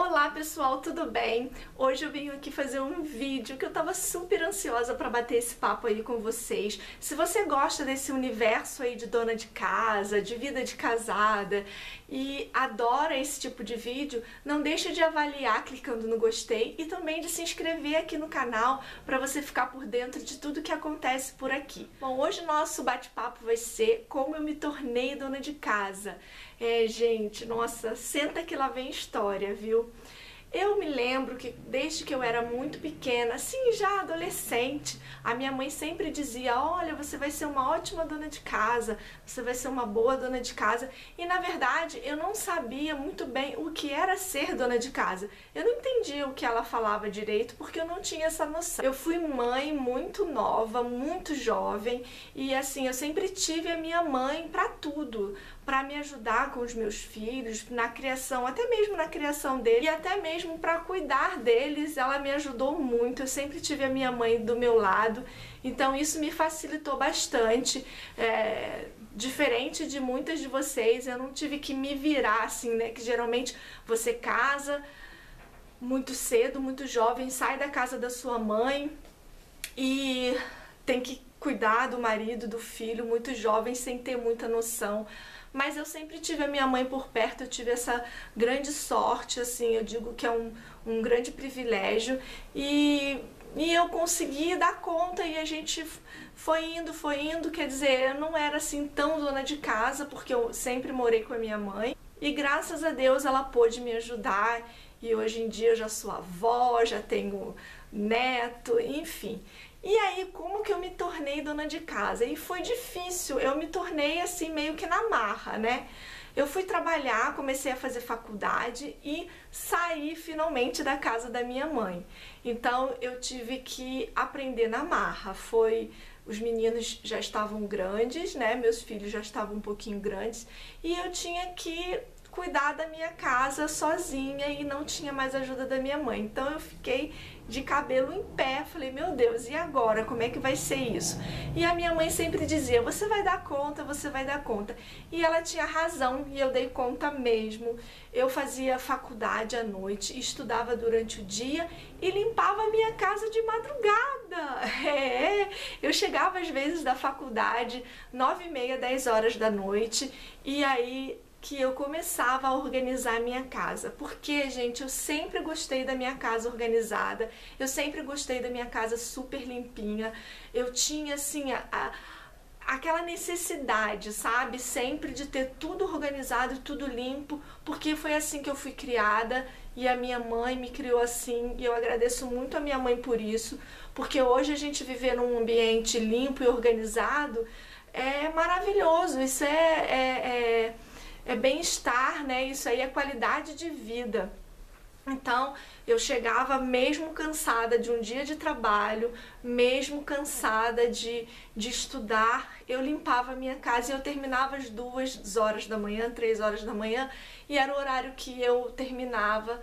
Olá pessoal, tudo bem? Hoje eu vim aqui fazer um vídeo que eu tava super ansiosa para bater esse papo aí com vocês. Se você gosta desse universo aí de dona de casa, de vida de casada e adora esse tipo de vídeo, não deixe de avaliar clicando no gostei e também de se inscrever aqui no canal para você ficar por dentro de tudo que acontece por aqui. Bom, hoje o nosso bate-papo vai ser como eu me tornei dona de casa. Gente, nossa, senta que lá vem história, viu? Eu me lembro que desde que eu era muito pequena, assim, já adolescente, a minha mãe sempre dizia: olha, você vai ser uma ótima dona de casa, você vai ser uma boa dona de casa. E na verdade eu não sabia muito bem o que era ser dona de casa. Eu não entendia o que ela falava direito porque eu não tinha essa noção. Eu fui mãe muito nova, muito jovem, e assim, eu sempre tive a minha mãe para tudo, para me ajudar com os meus filhos, na criação, até mesmo na criação deles, e até mesmo para cuidar deles. Ela me ajudou muito, eu sempre tive a minha mãe do meu lado, então isso me facilitou bastante. Diferente de muitas de vocês, eu não tive que me virar assim, né, que geralmente você casa muito cedo, muito jovem, sai da casa da sua mãe e tem que cuidar do marido, do filho, muito jovem, sem ter muita noção. Mas eu sempre tive a minha mãe por perto, eu tive essa grande sorte, assim, eu digo que é um grande privilégio, e eu consegui dar conta, e a gente foi indo, quer dizer, eu não era assim tão dona de casa, porque eu sempre morei com a minha mãe, e graças a Deus ela pôde me ajudar, e hoje em dia eu já sou avó, já tenho neto, enfim. E aí, como que eu me tornei dona de casa? E foi difícil, eu me tornei assim meio que na marra, né? Eu fui trabalhar, comecei a fazer faculdade e saí finalmente da casa da minha mãe. Então eu tive que aprender na marra. Os meninos já estavam grandes, né? Meus filhos já estavam um pouquinho grandes, e eu tinha que cuidar da minha casa sozinha e não tinha mais ajuda da minha mãe. Então eu fiquei de cabelo em pé, falei: meu Deus, e agora? Como é que vai ser isso? E a minha mãe sempre dizia: você vai dar conta, você vai dar conta. E ela tinha razão, e eu dei conta mesmo. Eu fazia faculdade à noite, estudava durante o dia e limpava a minha casa de madrugada. Eu chegava às vezes da faculdade 9h30, 10 horas da noite, e aí que eu começava a organizar a minha casa, porque, gente, eu sempre gostei da minha casa organizada, eu sempre gostei da minha casa super limpinha, eu tinha, assim, aquela necessidade, sabe, sempre de ter tudo organizado, tudo limpo, porque foi assim que eu fui criada, e a minha mãe me criou assim, e eu agradeço muito a minha mãe por isso, porque hoje a gente viver num ambiente limpo e organizado é maravilhoso, isso é bem-estar, né? Isso aí é qualidade de vida. Então, eu chegava mesmo cansada de um dia de trabalho, mesmo cansada de estudar, eu limpava a minha casa e eu terminava às 2 horas da manhã, 3 horas da manhã, e era o horário que eu terminava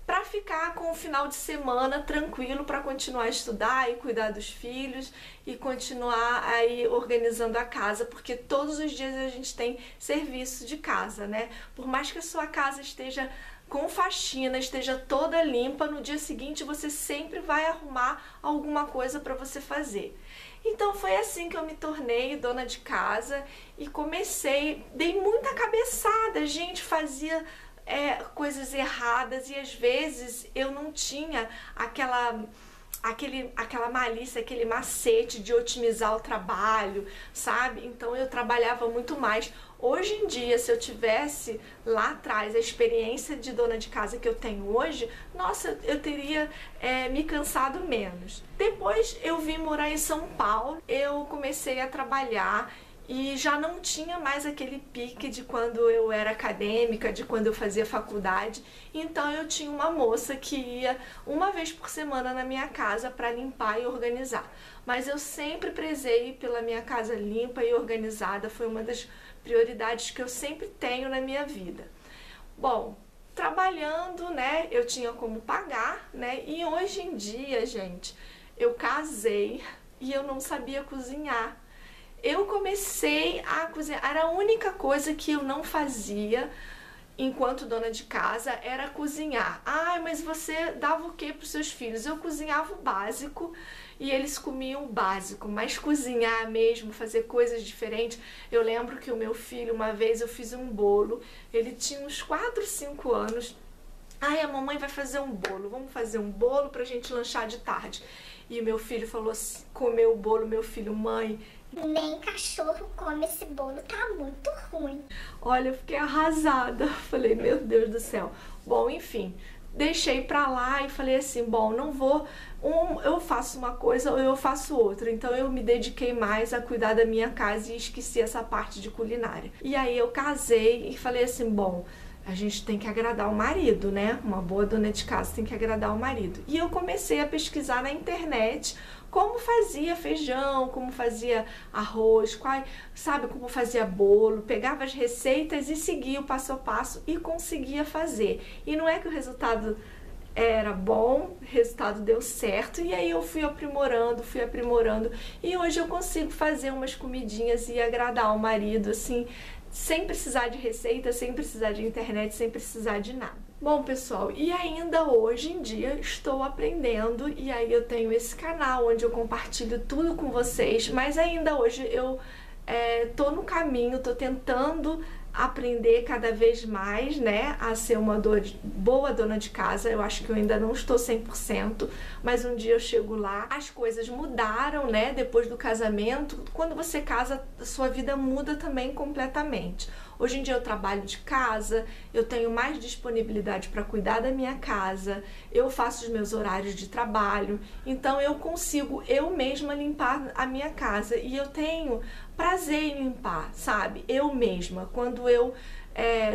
para ficar com o final de semana tranquilo, para continuar a estudar e cuidar dos filhos e continuar aí organizando a casa, porque todos os dias a gente tem serviço de casa, né? Por mais que a sua casa esteja com faxina, esteja toda limpa, no dia seguinte você sempre vai arrumar alguma coisa para você fazer. Então foi assim que eu me tornei dona de casa e comecei, dei muita cabeçada, gente, fazia coisas erradas, e às vezes eu não tinha aquela malícia, aquele macete de otimizar o trabalho, sabe? Então eu trabalhava muito mais. Hoje em dia, se eu tivesse lá atrás a experiência de dona de casa que eu tenho hoje, nossa, eu teria me cansado menos. Depois eu vim morar em São Paulo, eu comecei a trabalhar e já não tinha mais aquele pique de quando eu era acadêmica, de quando eu fazia faculdade. Então eu tinha uma moça que ia uma vez por semana na minha casa para limpar e organizar. Mas eu sempre prezei pela minha casa limpa e organizada, foi uma das prioridades que eu sempre tenho na minha vida. Bom, trabalhando, né, eu tinha como pagar, né, e hoje em dia, gente, eu casei e eu não sabia cozinhar. Eu comecei a cozinhar, era a única coisa que eu não fazia enquanto dona de casa era cozinhar. Ai, mas você dava o que para os seus filhos? Eu cozinhava o básico e eles comiam o básico, mas cozinhar mesmo, fazer coisas diferentes. Eu lembro que o meu filho, uma vez eu fiz um bolo, ele tinha uns 4, 5 anos. Ai, a mamãe vai fazer um bolo, vamos fazer um bolo pra gente lanchar de tarde. E o meu filho falou assim, comeu o bolo, meu filho, mãe, nem cachorro come esse bolo, tá muito ruim. olha, eu fiquei arrasada. Falei, meu Deus do céu. Bom, enfim, deixei pra lá e falei assim, bom, não vou, eu faço uma coisa ou eu faço outra. Então eu me dediquei mais a cuidar da minha casa e esqueci essa parte de culinária. E aí eu casei e falei assim, bom, a gente tem que agradar o marido, né? Uma boa dona de casa tem que agradar o marido. E eu comecei a pesquisar na internet como fazia feijão, como fazia arroz, sabe, como fazia bolo, pegava as receitas e seguia o passo a passo e conseguia fazer. E não é que o resultado era bom, o resultado deu certo, e aí eu fui aprimorando, e hoje eu consigo fazer umas comidinhas e agradar o marido, assim, sem precisar de receita, sem precisar de internet, sem precisar de nada. Bom, pessoal, e ainda hoje em dia estou aprendendo, e aí eu tenho esse canal onde eu compartilho tudo com vocês, mas ainda hoje eu tô no caminho, tô tentando aprender cada vez mais, né, a ser uma boa dona de casa. Eu acho que eu ainda não estou 100%, mas um dia eu chego lá. As coisas mudaram, né, depois do casamento. Quando você casa, a sua vida muda também completamente. Hoje em dia eu trabalho de casa, eu tenho mais disponibilidade para cuidar da minha casa, eu faço os meus horários de trabalho, então eu consigo eu mesma limpar a minha casa e eu tenho prazer em limpar, sabe? Eu mesma. Quando eu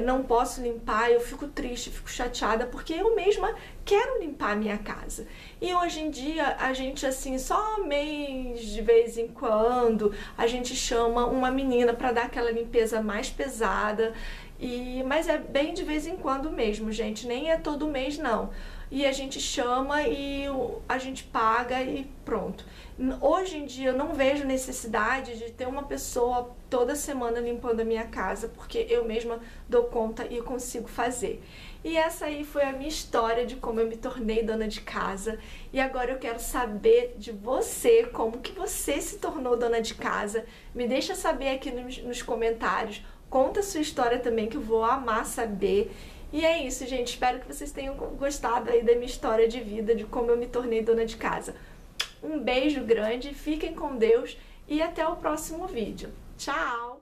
não posso limpar, eu fico triste, fico chateada, porque eu mesma quero limpar a minha casa. E hoje em dia, a gente, assim, só mês de vez em quando, a gente chama uma menina para dar aquela limpeza mais pesada, mas é bem de vez em quando mesmo, gente, nem é todo mês, não. E a gente chama e a gente paga e pronto. Hoje em dia eu não vejo necessidade de ter uma pessoa toda semana limpando a minha casa, porque eu mesma dou conta e consigo fazer. E essa aí foi a minha história de como eu me tornei dona de casa. E agora eu quero saber de você, como que você se tornou dona de casa. Me deixa saber aqui nos comentários. Conta a sua história também, que eu vou amar saber. E é isso, gente. Espero que vocês tenham gostado aí da minha história de vida, de como eu me tornei dona de casa. Um beijo grande, fiquem com Deus e até o próximo vídeo. Tchau!